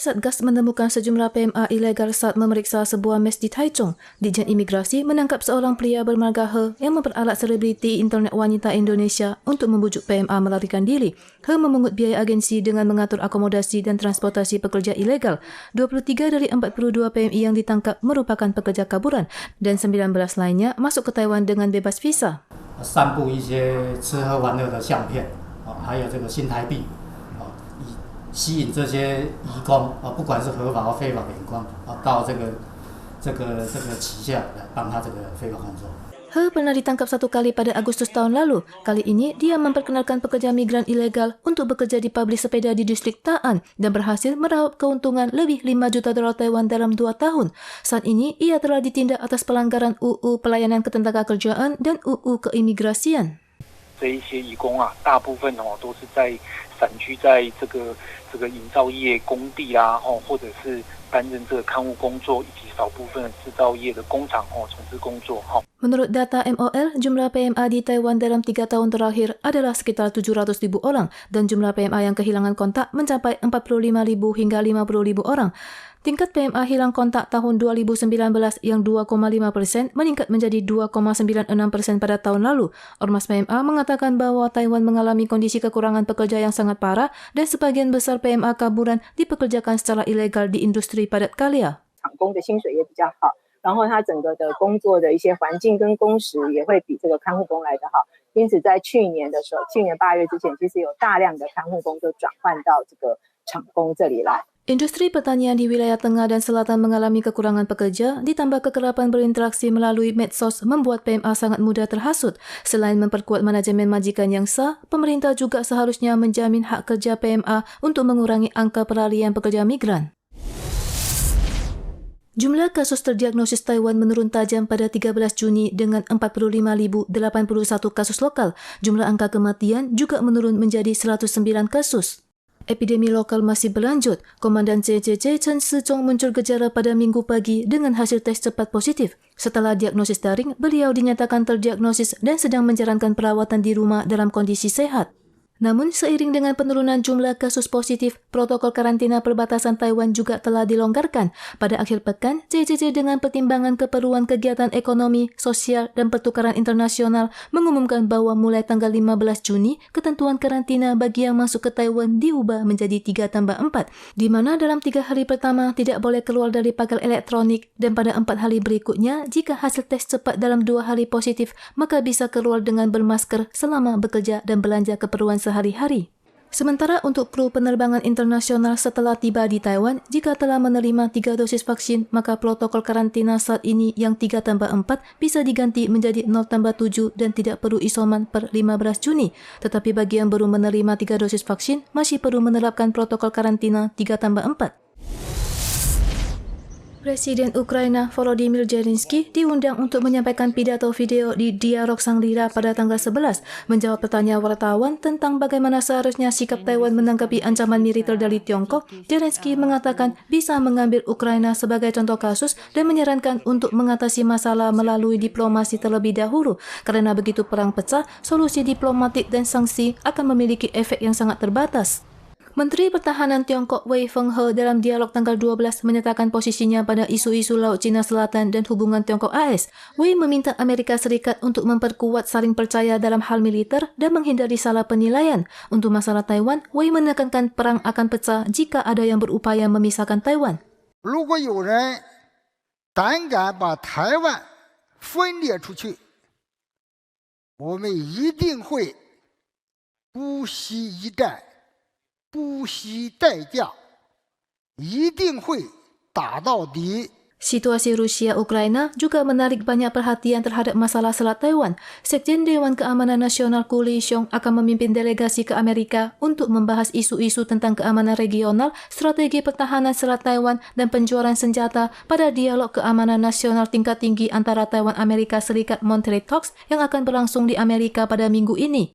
Satgas menemukan sejumlah PMA ilegal saat memeriksa sebuah mes di Taichung. Ditjen Imigrasi menangkap seorang pria bermarga He yang memperalat selebriti internet wanita Indonesia untuk membujuk PMA melarikan diri. He memungut biaya agensi dengan mengatur akomodasi dan transportasi pekerja ilegal. 23 dari 42 PMI yang ditangkap merupakan pekerja kaburan dan 19 lainnya masuk ke Taiwan dengan bebas visa. 散布一些吃喝玩乐的相片，还有这个新台币，以吸引这些移工，不管是合法或非法的移工，到这个旗下来帮他这个非法工作。 He pernah ditangkap satu kali pada Agustus tahun lalu. Kali ini, dia memperkenalkan pekerja migran ilegal untuk bekerja di pabrik sepeda di distrik Ta'an dan berhasil meraup keuntungan lebih 5 juta dolar Taiwan dalam 2 tahun. Saat ini, ia telah ditindak atas pelanggaran UU Pelayanan Ketenagakerjaan dan UU Keimigrasian. 这一些移工大部分都是在散居在这个营造业工地啦，或者是担任这个看护工作，以及少部分制造业的工厂从事工作。 Menurut data MOL, jumlah PMA di Taiwan dalam 3 tahun terakhir adalah sekitar 700.000 orang dan jumlah PMA yang kehilangan kontak mencapai 45.000 hingga 50.000 orang. Tingkat PMA hilang kontak tahun 2019 yang 2,5% meningkat menjadi 2,96% pada tahun lalu. Ormas PMA mengatakan bahwa Taiwan mengalami kondisi kekurangan pekerja yang sangat parah dan sebagian besar PMA kaburan dipekerjakan secara ilegal di industri padat karya. 然后他整个的工作的一些环境跟工时也会比这个看护工来得好，因此在去年的时候，去年8月之前，其实有大量的看护工就转换到这个厂工这里来。 Industri pertanian di wilayah tengah dan selatan mengalami kekurangan pekerja, ditambah kekerapan berinteraksi melalui medsos membuat PMA sangat mudah terhasut. Selain memperkuat manajemen majikan yang sah, pemerintah juga seharusnya menjamin hak kerja PMA untuk mengurangi angka peralihan pekerja migran. Jumlah kasus terdiagnosis Taiwan menurun tajam pada 13 Juni dengan 45.081 kasus lokal. Jumlah angka kematian juga menurun menjadi 109 kasus. Epidemi lokal masih berlanjut. Komandan CCC Chen Sizhong muncul gejala pada Minggu pagi dengan hasil tes cepat positif. Setelah diagnosis daring, beliau dinyatakan terdiagnosis dan sedang menjalankan perawatan di rumah dalam kondisi sehat. Namun, seiring dengan penurunan jumlah kasus positif, protokol karantina perbatasan Taiwan juga telah dilonggarkan. Pada akhir pekan, CCC dengan pertimbangan keperluan kegiatan ekonomi, sosial, dan pertukaran internasional mengumumkan bahwa mulai tanggal 15 Juni, ketentuan karantina bagi yang masuk ke Taiwan diubah menjadi 3+4, di mana dalam 3 hari pertama tidak boleh keluar dari pagar elektronik, dan pada 4 hari berikutnya, jika hasil tes cepat dalam 2 hari positif, maka bisa keluar dengan bermasker selama bekerja dan belanja keperluan sehari-hari. Sementara untuk kru penerbangan internasional setelah tiba di Taiwan, jika telah menerima 3 dosis vaksin, maka protokol karantina saat ini yang 3+4 bisa diganti menjadi 0+7 dan tidak perlu isoman per 15 Juni. Tetapi bagi yang baru menerima 3 dosis vaksin, masih perlu menerapkan protokol karantina 3+4. Presiden Ukraina Volodymyr Zelensky diundang untuk menyampaikan pidato video di Dialog Shangri-La pada tanggal 11, menjawab pertanyaan wartawan tentang bagaimana seharusnya sikap Taiwan menanggapi ancaman militer dari Tiongkok. Zelensky mengatakan bisa mengambil Ukraina sebagai contoh kasus dan menyarankan untuk mengatasi masalah melalui diplomasi terlebih dahulu. Karena begitu perang pecah, solusi diplomatik dan sanksi akan memiliki efek yang sangat terbatas. Menteri Pertahanan Tiongkok Wei Fenghe dalam dialog tanggal 12 menyatakan posisinya pada isu-isu Laut Cina Selatan dan hubungan Tiongkok-AS. Wei meminta Amerika Serikat untuk memperkuat saling percaya dalam hal militer dan menghindari salah penilaian. Untuk masalah Taiwan, Wei menekankan perang akan pecah jika ada yang berupaya memisahkan Taiwan. 如果有人胆敢把台湾分裂出去，我们一定会不惜一战。 不惜代价，一定会打到底。 Situasi Rusia-Ukraina juga menarik banyak perhatian terhadap masalah Selat Taiwan. Sekjen Dewan Keamanan Nasional Ku Li Xiong akan memimpin delegasi ke Amerika untuk membahas isu-isu tentang keamanan regional, strategi pertahanan Selat Taiwan, dan penjualan senjata pada dialog keamanan nasional tingkat tinggi antara Taiwan Amerika Serikat Monterey Talks yang akan berlangsung di Amerika pada minggu ini.